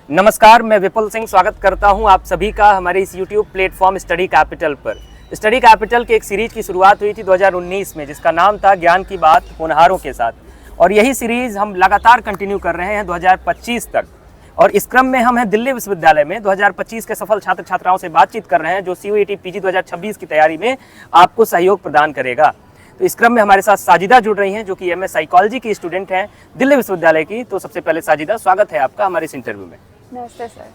नमस्कार, मैं विपुल सिंह स्वागत करता हूं आप सभी का हमारे इस YouTube प्लेटफॉर्म स्टडी कैपिटल पर। स्टडी कैपिटल की एक सीरीज की शुरुआत हुई थी 2019 में, जिसका नाम था ज्ञान की बात होनहारों के साथ, और यही सीरीज हम लगातार कंटिन्यू कर रहे हैं 2025 तक। और इस क्रम में हम हैं दिल्ली विश्वविद्यालय में 2025 के सफल छात्र छात्राओं से बातचीत कर रहे हैं, जो CUET PG 2026 की तैयारी में आपको सहयोग प्रदान करेगा। तो इस क्रम में हमारे साथ साजिदा जुड़ रही हैं, जो कि MS साइकोलॉजी की स्टूडेंट हैं दिल्ली विश्वविद्यालय की। तो सबसे पहले साजिदा, स्वागत है आपका हमारे इस इंटरव्यू में। नमस्ते सर,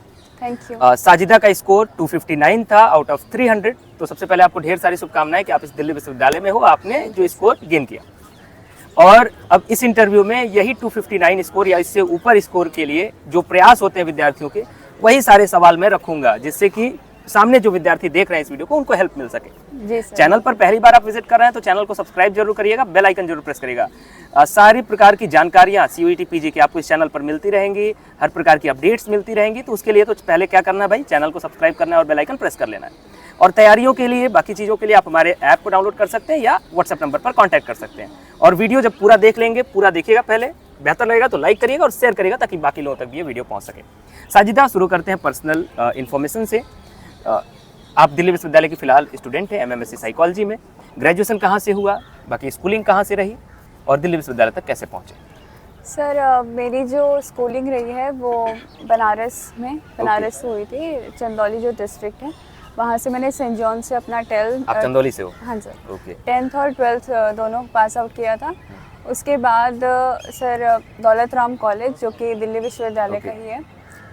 थैंक यू। साजिदा का स्कोर 259 था आउट ऑफ 300। तो सबसे पहले आपको ढेर सारी शुभकामनाएं कि आप इस दिल्ली विश्वविद्यालय में हो, आपने जो स्कोर गेन किया। और अब इस इंटरव्यू में यही 259 स्कोर या इससे ऊपर स्कोर के लिए जो प्रयास होते हैं विद्यार्थियों के, वही सारे सवाल मैं रखूंगा, जिससे कि सामने जो विद्यार्थी देख रहे हैं इस वीडियो को, उनको हेल्प मिल सके। जी सर। चैनल पर पहली बार आप विजिट कर रहे हैं तो चैनल को सब्सक्राइब जरूर करिएगा, बेल आइकन जरूर प्रेस करिएगा। सारी प्रकार की जानकारियां CUET PG की आपको इस चैनल पर मिलती रहेंगी, हर प्रकार की अपडेट्स मिलती रहेंगी। तो उसके लिए तो पहले क्या करना है भाई, चैनल को सब्सक्राइब करना है और बेल आइकन प्रेस कर लेना है। और तैयारियों के लिए, बाकी चीज़ों के लिए आप हमारे ऐप को डाउनलोड कर सकते हैं या व्हाट्सएप नंबर पर कॉन्टैक्ट कर सकते हैं। और वीडियो जब पूरा देख लेंगे, पूरा देखिएगा पहले, बेहतर लगेगा तो लाइक करिएगा और शेयर करिएगा, ताकि बाकी लोगों तक भी ये वीडियो पहुँच सके। साजिदा, शुरू करते हैं पर्सनल इन्फॉर्मेशन से। आप दिल्ली विश्वविद्यालय की फिलहाल स्टूडेंट हैं MSc साइकोलॉजी में। ग्रेजुएशन कहाँ से हुआ, बाकी स्कूलिंग कहाँ से रही, और दिल्ली विश्वविद्यालय तक कैसे पहुँचे? सर मेरी जो स्कूलिंग रही है वो बनारस से हुई थी। चंदौली जो डिस्ट्रिक्ट है, वहाँ से मैंने सेंट जॉन से अपना 12। आप चंदौली से हो? हाँ सर। ओके। 10th और 12th दोनों पास आउट किया था। उसके बाद सर दौलत राम कॉलेज, जो कि दिल्ली विश्वविद्यालय का ही है,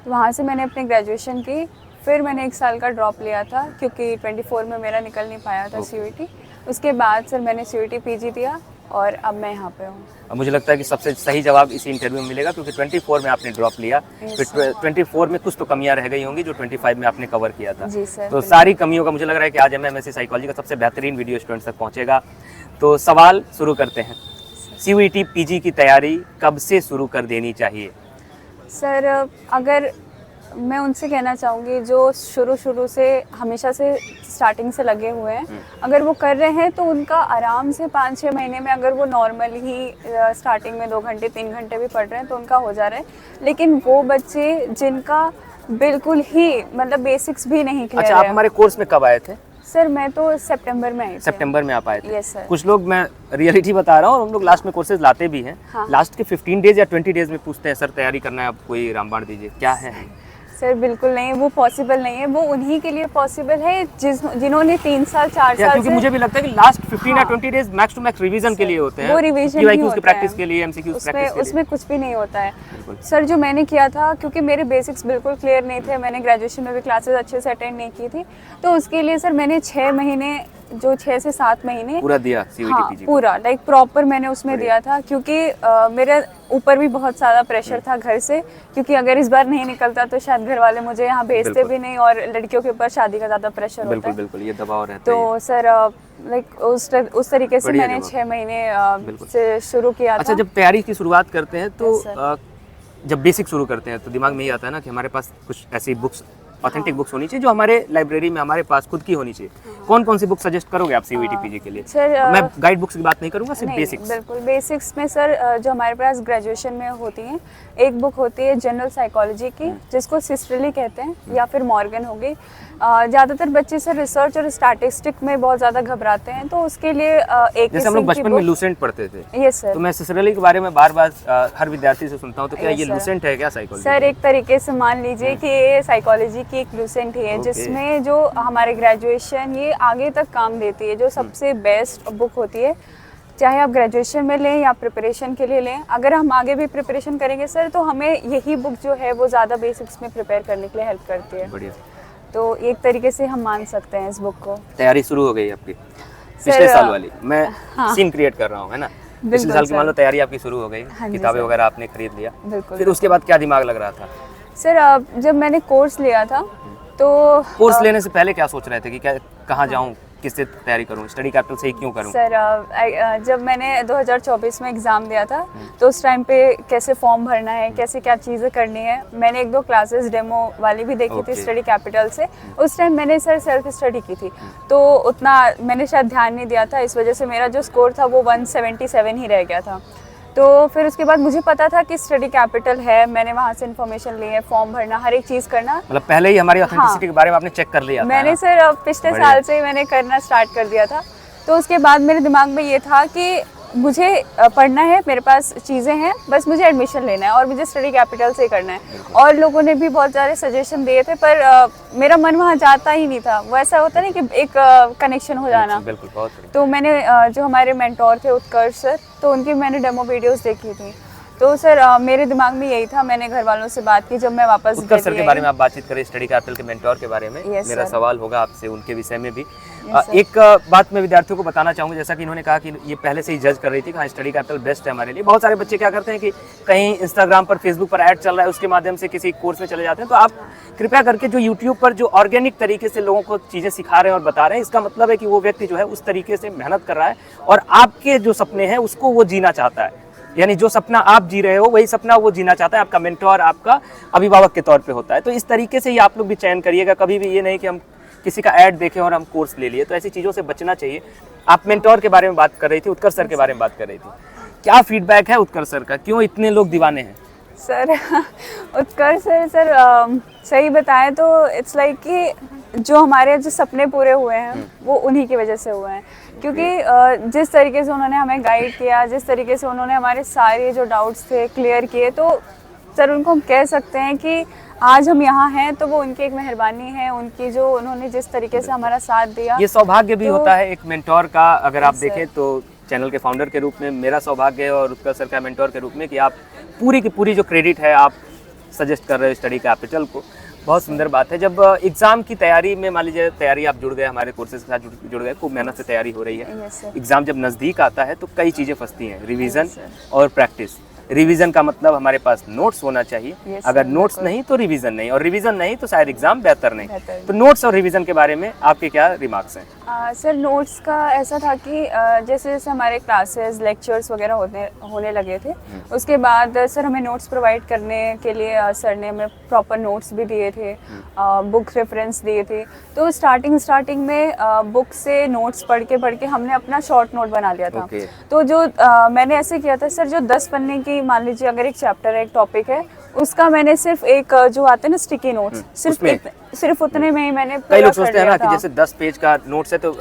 वहाँ से मैंने अपनी ग्रेजुएशन की। फिर मैंने 1 साल का ड्रॉप लिया था, क्योंकि 24 में मेरा निकल नहीं पाया था CUET। उसके बाद सर मैंने CUET PG दिया और अब मैं यहाँ पे हूँ। अब मुझे लगता है कि सबसे सही जवाब इसी इंटरव्यू में मिलेगा, क्योंकि 24 में आपने ड्रॉप लिया, फिर 24 में कुछ तो कमियां रह गई होंगी जो 25 में आपने कवर किया था। जी सर। तो सारी कमियों का मुझे लग रहा है कि आज MSc साइकोलॉजी का सबसे बेहतरीन वीडियो स्टूडेंट्स तक पहुँचेगा। तो सवाल शुरू करते हैं। CUET PG की तैयारी कब से शुरू कर देनी चाहिए? सर अगर मैं उनसे कहना चाहूँगी जो शुरू से हमेशा से स्टार्टिंग से लगे हुए हैं, अगर वो कर रहे हैं तो उनका आराम से 5-6 महीने में, अगर वो नॉर्मल ही स्टार्टिंग में 2 घंटे 3 घंटे भी पढ़ रहे हैं तो उनका हो जा रहा है। लेकिन वो बच्चे जिनका बिल्कुल ही मतलब बेसिक्स भी नहीं क्लियर है। अच्छा, आप हमारे कोर्स में कब आए थे? सर मैं तो सितंबर में आई थी। सितंबर में आप आए थे? Yes sir. कुछ लोग, मैं रियलिटी बता रहा हूँ, और हम लोग लास्ट में कोर्सेज लाते भी हैं। हाँ। लास्ट के 15 डेज या 20 डेज में पूछते हैं, सर तैयारी करना है, आप कोई रामबाण दीजिए, क्या है? सर बिल्कुल नहीं, वो पॉसिबल नहीं है। वो उन्हीं के लिए पॉसिबल है जिन्होंने 3 साल 4 साल क्योंकि मुझे भी लगता है कि लास्ट 15 या 20 days max to max revision के लिए होते हैं। वो रिवीजन ही होता है, प्रैक्टिस के लिए, MCQs प्रैक्टिस के लिए। उसमें कुछ भी नहीं होता है सर। जो मैंने किया था, क्योंकि मेरे बेसिक्स बिल्कुल क्लियर नहीं थे, मैंने ग्रेजुएशन में भी क्लासेस अच्छे से अटेंड नहीं की थी, तो उसके लिए सर मैंने 6 महीने, जो 6 से 7 महीने पूरा दिया CUET PG। पूरा लाइक प्रॉपर मैंने उसमें दिया था, क्योंकि मेरे ऊपर भी बहुत सारा प्रेशर था घर से, क्योंकि अगर इस बार नहीं निकलता तो शायद घर वाले मुझे यहाँ भेजते भी नहीं, और लड़कियों के ऊपर शादी का ज़्यादा प्रेशर होता है। बिल्कुल ये दबाव रहता है। तो सर लाइक उस तरीके से मैंने 6 महीने से शुरू किया था। अच्छा, जब तैयारी की शुरुआत करते हैं तो जब बेसिक शुरू करते हैं तो दिमाग में ये आता है ना कि हमारे पास कुछ ऐसी बुक्स, ऑथेंटिक बुक्स होनी चाहिए, जो हमारे लाइब्रेरी में हमारे पास खुद की होनी चाहिए। कौन कौन सी बुक सजेस्ट करोगे आप CUET PG के लिए? सर मैं गाइड बुक्स की बात नहीं करूंगा, सिर्फ बेसिक्स। बिल्कुल बेसिक्स में सर जो हमारे पास ग्रेजुएशन में होती हैं, एक बुक होती है जनरल साइकोलॉजी की, जिसको सिस्टरली कहते हैं, या फिर मॉर्गन हो गई। ज़्यादातर बच्चे सर रिसर्च और स्टैटिस्टिक में बहुत ज़्यादा घबराते हैं, तो उसके लिए एक जैसे हम लोग बचपन में लूसेंट पढ़ते थे। Yes sir. तो मैं सिस्टरली के बारे में बार बार हर विद्यार्थी से सुनता हूँ, तो क्या ये लूसेंट है क्या साइकोलॉजी? सर एक तरीके से मान लीजिए कि ये साइकोलॉजी की एक लूसेंट ही है, जिसमें जो हमारे ग्रेजुएशन ये आगे तक काम देती है, जो सबसे बेस्ट बुक होती है, चाहे आप ग्रेजुएशन में लें या प्रिपरेशन के लिए लें। अगर हम आगे भी प्रिपरेशन करेंगे सर, तो हमें यही बुक जो है वो ज़्यादा बेसिक्स में प्रिपेयर करने के लिए हेल्प करती है। बढ़िया। तो एक तरीके से हम मान सकते हैं इस बुक को। तैयारी शुरू हो गई आपकी पिछले साल वाली? मैं सीन क्रिएट कर रहा हूँ, है ना? पिछले साल की मान लो तैयारी आपकी शुरू हो गई, किताबें वगैरह आपने खरीद लिया, फिर उसके बाद क्या दिमाग लग रहा था? सर जब मैंने कोर्स लिया था, तो कोर्स लेने से पहले क्या सोच रहे थे कि क्या, कहाँ जाऊँ, किससे तैयारी करूँ, स्टडी कैपिटल से ही क्यों करूँ? सर जब मैंने 2024 में एग्ज़ाम दिया था, तो उस टाइम पे कैसे फॉर्म भरना है, कैसे क्या चीज़ें करनी है, मैंने 1-2 क्लासेस डेमो वाली भी देखी थी स्टडी कैपिटल से। उस टाइम मैंने सर सेल्फ स्टडी की थी, तो उतना मैंने शायद ध्यान नहीं दिया था, इस वजह से मेरा जो स्कोर था वो 177 ही रह गया था। तो फिर उसके बाद मुझे पता था कि स्टडी कैपिटल है, मैंने वहाँ से इन्फॉर्मेशन ली है, फॉर्म भरना, हर एक चीज़ करना। मतलब पहले ही हमारी ऑथेंटिसिटी के बारे में आपने चेक कर लिया था? मैंने सर पिछले साल से ही मैंने करना स्टार्ट कर दिया था। तो उसके बाद मेरे दिमाग में ये था कि मुझे पढ़ना है, मेरे पास चीज़ें हैं, बस मुझे एडमिशन लेना है और मुझे स्टडी कैपिटल से ही करना है। और लोगों ने भी बहुत सारे सजेशन दिए थे, पर मेरा मन वहाँ जाता ही नहीं था। वो ऐसा होता नहीं कि एक कनेक्शन हो जाना। बिल्कुल, बहुत बढ़िया। तो मैंने जो हमारे मेंटोर थे उत्कर्ष सर, तो उनकी मैंने डेमो वीडियोस देखी थी। तो सर मेरे दिमाग में यही था, मैंने घर वालों से बात की जब मैं वापस उत्कर्ष सर के बारे में आप बातचीत करें, स्टडी कैपिटल के मेंटोर के बारे में। Yes, मेरा sir. सवाल होगा आपसे उनके विषय में भी। Yes, एक बात मैं विद्यार्थियों को बताना चाहूँगा, जैसा कि इन्होंने कहा कि ये पहले से ही जज कर रही थी कि हाँ स्टडी कैपिटल बेस्ट है हमारे लिए। बहुत सारे बच्चे क्या करते हैं कि कहीं इंस्टाग्राम पर, फेसबुक पर ऐड चल रहा है, उसके माध्यम से किसी कोर्स में चले जाते हैं। तो आप कृपया करके जो यूट्यूब पर जो ऑर्गेनिक तरीके से लोगों को चीज़ें सिखा रहे हैं और बता रहे हैं, इसका मतलब है कि वो व्यक्ति जो है उस तरीके से मेहनत कर रहा है और आपके जो सपने हैं उसको वो जीना चाहता है। यानी जो सपना आप जी रहे हो वही सपना वो जीना चाहता है। आपका मेंटोर आपका अभिभावक के तौर पे होता है। तो इस तरीके से ही आप लोग भी चयन करिएगा। कभी भी ये नहीं कि हम किसी का ऐड देखें और हम कोर्स ले लिए, तो ऐसी चीज़ों से बचना चाहिए। आप मेंटोर के बारे में बात कर रही थी, उत्कर्ष सर के बारे में बात कर रही थी। क्या फीडबैक है उत्कर्ष सर का, क्यों इतने लोग दीवाने हैं? सर उत्कर्ष सर सही बताएं तो इट्स लाइक कि जो हमारे जो सपने पूरे हुए हैं वो उन्हीं की वजह से हुए हैं। क्योंकि जिस तरीके से उन्होंने हमें गाइड किया, जिस तरीके से उन्होंने हमारे सारे जो डाउट्स थे क्लियर किए, तो सर उनको हम कह सकते हैं कि आज हम यहाँ हैं तो वो उनकी एक मेहरबानी है, उनकी जो उन्होंने जिस तरीके से हमारा साथ दिया। ये सौभाग्य भी तो होता है एक मेंटोर का। अगर आप Yes, देखें तो चैनल के फाउंडर के रूप में मेरा सौभाग्य है और उत्कर्ष सर का मेंटोर के रूप में कि आप पूरी की पूरी जो क्रेडिट है आप सजेस्ट कर रहे हो स्टडी कैपिटल को। बहुत सुंदर बात है। जब एग्ज़ाम की तैयारी में मान लीजिए तैयारी आप जुड़ गए, हमारे कोर्सेज के साथ जुड़ गए, खूब मेहनत से तैयारी हो रही है। Yes, sir. एग्ज़ाम जब नज़दीक आता है तो कई चीज़ें फंसती हैं, रिवीजन Yes, sir. और प्रैक्टिस। रिवीजन का मतलब हमारे पास नोट्स होना चाहिए। Yes, अगर sir, नोट्स बिल्कुल। नहीं तो रिवीजन नहीं, और रिवीजन नहीं तो शायद एग्जाम बेहतर नहीं। बेहतर तो नोट्स और रिवीजन के बारे में आपके क्या रिमार्क्स हैं? सर नोट्स का ऐसा था कि जैसे जैसे हमारे क्लासेस लेक्चर्स वगैरह होने लगे थे, उसके बाद सर हमें नोट्स प्रोवाइड करने के लिए सर ने हमें प्रॉपर नोट्स भी दिए थे, बुक रेफरेंस दिए थे। तो स्टार्टिंग में बुक से नोट्स पढ़ के हमने अपना शॉर्ट नोट बना लिया था। Okay. तो जो मैंने ऐसे किया था सर, जो 10 पन्ने की मान लीजिए अगर एक चैप्टर है, एक टॉपिक है, उसका मैंने सिर्फ एक जो आते हैं ना स्टिकी नोट्स, सिर्फ उतने में ही मैंने कई लोग पूरा कर सोचते हैं ना लिया कि था। जैसे 10 पेज का नोट्स है तो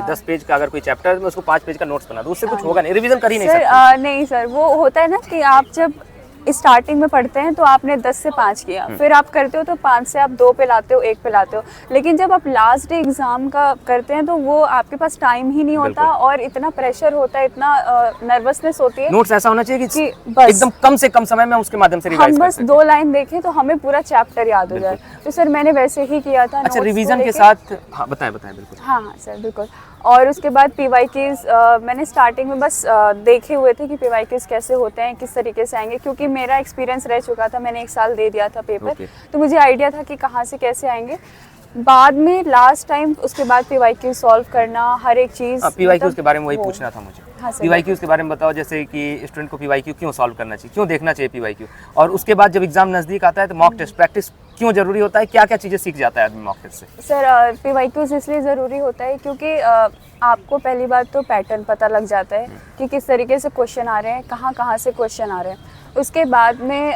10 पेज का अगर कोई चैप्टर है तो मैं उसको 5 पेज का नोट्स बना दूं, उससे कुछ होगा नहीं, रिवीजन कर ही नहीं सर सकते। नहीं सर, वो होता है ना कि आप जब स्टार्टिंग में पढ़ते हैं तो आपने 10 से 5 किया, फिर आप करते हो तो 5 से आप 2 पे लाते हो, 1 पे लाते हो। लेकिन जब आप लास्ट डे एग्जाम का करते हैं तो वो आपके पास टाइम ही नहीं होता और इतना प्रेशर होता है, इतना नर्वसनेस होती है। नोट्स ऐसा होना चाहिए कि बस एकदम कम से कम समय में उसके माध्यम से रिवाइज हम कर बस सकें। 2 लाइन देखें तो हमें पूरा चैप्टर याद हो जाए। तो सर मैंने वैसे ही किया था। अच्छा, notes को रिवीजन के लेके। साथ हाँ बताएं बिल्कुल। हाँ सर बिल्कुल। और उसके बाद पीवाईक्यूज मैंने स्टार्टिंग में बस देखे हुए थे कि पीवाईक्यूज कैसे होते हैं, किस तरीके से आएंगे, क्योंकि मेरा एक्सपीरियंस रह चुका था, मैंने 1 साल दे दिया था पेपर। Okay. तो मुझे आइडिया था कि कहाँ से कैसे आएंगे। बाद में लास्ट टाइम उसके बाद पीवाईक्यू सॉल्व करना, हर एक चीज़। पीवाईक्यूज के बारे में वही पूछना था मुझे। हाँ सर। पीवाईक्यूज के बारे में बताओ, जैसे कि स्टूडेंट को पीवाईक्यू क्यों सॉल्व करना चाहिए, क्यों देखना चाहिए पीवाईक्यू, और उसके बाद जब एग्जाम नज़दीक आता है तो मॉक टेस्ट प्रैक्टिस क्यों जरूरी होता है, क्या क्या चीज़ें सीख जाता है आदमी मॉक टेस्ट से? सर पीवाईक्यूज इसलिए ज़रूरी होता है क्योंकि आपको पहली बात तो पैटर्न पता लग जाता है कि किस तरीके से क्वेश्चन आ रहे हैं, कहाँ से क्वेश्चन आ रहे हैं। उसके बाद में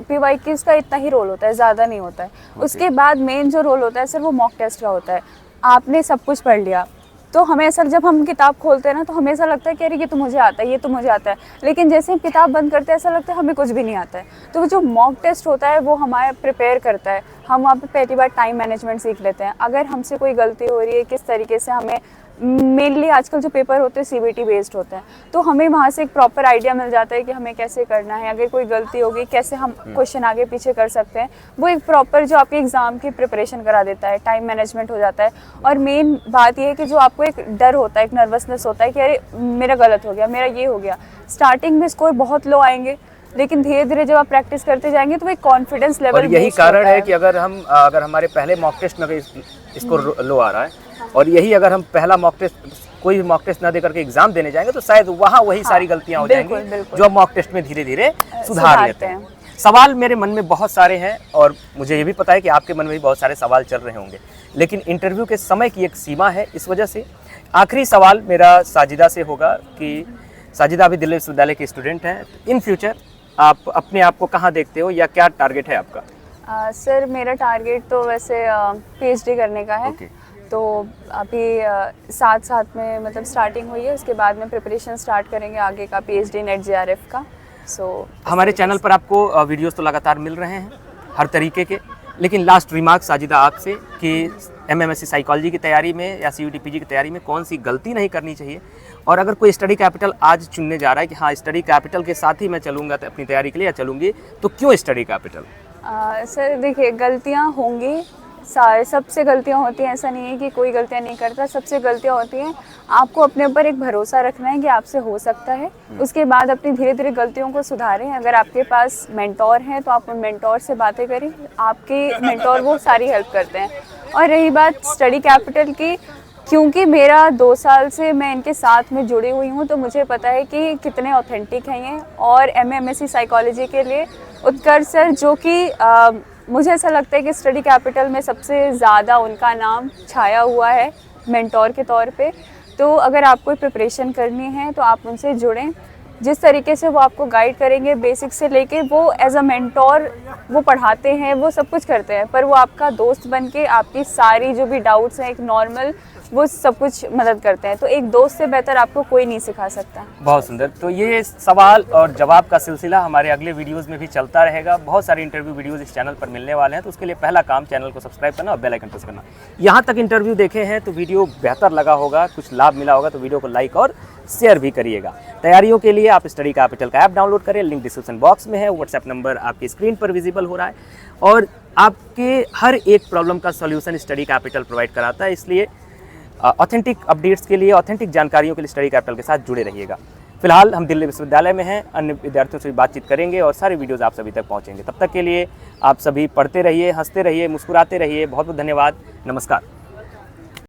पीवाईक्यूज का इतना ही रोल होता है, ज़्यादा नहीं होता है। उसके बाद मेन जो रोल होता है सर वो मॉक टेस्ट का होता है। आपने सब कुछ पढ़ लिया तो हमें सर जब हम किताब खोलते हैं ना तो हमें ऐसा लगता है कि अरे ये तो मुझे आता है, ये तो मुझे आता है, लेकिन जैसे हम किताब बंद करते हैं ऐसा लगता है हमें कुछ भी नहीं आता है। तो वो जो मॉक टेस्ट होता है वो हमारे प्रिपेयर करता है, हम वहाँ पे पहली बार टाइम मैनेजमेंट सीख लेते हैं। अगर हमसे कोई गलती हो रही है, किस तरीके से हमें, मेनली आजकल जो पेपर होते हैं सीबीटी बेस्ड होते हैं, तो हमें वहाँ से एक प्रॉपर आइडिया मिल जाता है कि हमें कैसे करना है, अगर कोई गलती होगी कैसे हम क्वेश्चन आगे पीछे कर सकते हैं। वो एक प्रॉपर जो आपके एग्ज़ाम की प्रिपरेशन करा देता है, टाइम मैनेजमेंट हो जाता है। और मेन बात ये है कि जो आपको एक डर होता है, एक नर्वसनेस होता है कि अरे मेरा गलत हो गया, मेरा ये हो गया, स्टार्टिंग में स्कोर बहुत लो आएंगे, लेकिन धीरे धीरे जब आप प्रैक्टिस करते जाएंगे तो एक कॉन्फिडेंस लेवल। और यही कारण है कि अगर हमारे पहले मॉक टेस्ट में स्कोर लो आ रहा है और यही अगर हम पहला मॉक टेस्ट, कोई मॉक टेस्ट ना देकर के एग्जाम देने जाएंगे तो शायद वहाँ वही सारी गलतियां हो जाएंगी जो हम मॉक टेस्ट में धीरे धीरे सुधार लेते हैं। सवाल मेरे मन में बहुत सारे हैं और मुझे ये भी पता है कि आपके मन में भी बहुत सारे सवाल चल रहे होंगे, लेकिन इंटरव्यू के समय की एक सीमा है, इस वजह से आखिरी सवाल मेरा साजिदा से होगा कि साजिदा अभी दिल्ली विश्वविद्यालय के स्टूडेंट हैं। इन फ्यूचर आप अपने आप को कहाँ देखते हो या क्या टारगेट है आपका? सर मेरा टारगेट तो वैसे पीएचडी करने का है। Okay. तो अभी साथ साथ में मतलब स्टार्टिंग हुई है, उसके बाद में प्रिपरेशन स्टार्ट करेंगे आगे का पीएचडी नेट जेआरएफ का। हमारे चैनल पर आपको वीडियोस तो लगातार मिल रहे हैं हर तरीके के, लेकिन लास्ट रिमार्क साजिदा आपसे कि एमएमएससी साइकोलॉजी की तैयारी में या सीयूटी पीजी की तैयारी में कौन सी गलती नहीं करनी चाहिए, और अगर कोई स्टडी कैपिटल आज चुनने जा रहा है कि हाँ स्टडी कैपिटल के साथ ही मैं चलूँगा अपनी तैयारी के लिए या चलूँगी, तो क्यों स्टडी कैपिटल? सर देखिए, गलतियाँ होंगी, सबसे गलतियाँ होती हैं, ऐसा नहीं है कि कोई गलतियाँ नहीं करता, सबसे गलतियाँ होती हैं। आपको अपने ऊपर एक भरोसा रखना है कि आपसे हो सकता है, उसके बाद अपनी धीरे धीरे गलतियों को सुधारें। अगर आपके पास मेंटोर हैं तो आप उन मेंटोर से बातें करें, आपके मेंटोर वो सारी हेल्प करते हैं। और रही बात स्टडी कैपिटल की, क्योंकि मेरा 2 साल से मैं इनके साथ में जुड़ी हुई हूँ, तो मुझे पता है कि कितने ऑथेंटिक हैं ये। और एमएमएससी साइकोलॉजी के लिए उत्कर्ष सर, जो कि मुझे ऐसा लगता है कि स्टडी कैपिटल में सबसे ज़्यादा उनका नाम छाया हुआ है मेंटोर के तौर पे। तो अगर आपको प्रिपरेशन करनी है तो आप उनसे जुड़ें। जिस तरीके से वो आपको गाइड करेंगे बेसिक से लेके, वो एज अ मेंटोर वो पढ़ाते हैं, वो सब कुछ करते हैं, पर वो आपका दोस्त बन के आपकी सारी जो भी डाउट्स हैं एक नॉर्मल, वो सब कुछ मदद करते हैं। तो एक दोस्त से बेहतर आपको कोई नहीं सिखा सकता। बहुत सुंदर। तो ये सवाल और जवाब का सिलसिला हमारे अगले वीडियोस में भी चलता रहेगा। बहुत सारे इंटरव्यू वीडियोस इस चैनल पर मिलने वाले हैं, तो उसके लिए पहला काम चैनल को सब्सक्राइब करना और बेल आइकन प्रेस करना। यहाँ तक इंटरव्यू देखे हैं तो वीडियो बेहतर लगा होगा, कुछ लाभ मिला होगा, तो वीडियो को लाइक और शेयर भी करिएगा। तैयारियों के लिए आप स्टडी कैपिटल का ऐप डाउनलोड करें, लिंक डिस्क्रिप्शन बॉक्स में है। व्हाट्सएप नंबर आपकी स्क्रीन पर विजिबल हो रहा है, और आपके हर एक प्रॉब्लम का सॉल्यूशन स्टडी कैपिटल प्रोवाइड कराता है। इसलिए ऑथेंटिक अपडेट्स के लिए, ऑथेंटिक जानकारियों के लिए स्टडी कैपिटल के साथ जुड़े रहिएगा। फिलहाल हम दिल्ली विश्वविद्यालय में हैं, अन्य विद्यार्थियों से भी बातचीत करेंगे और सारे वीडियोस आप सभी तक पहुंचेंगे। तब तक के लिए आप सभी पढ़ते रहिए, हंसते रहिए, मुस्कुराते रहिए। बहुत बहुत धन्यवाद। नमस्कार।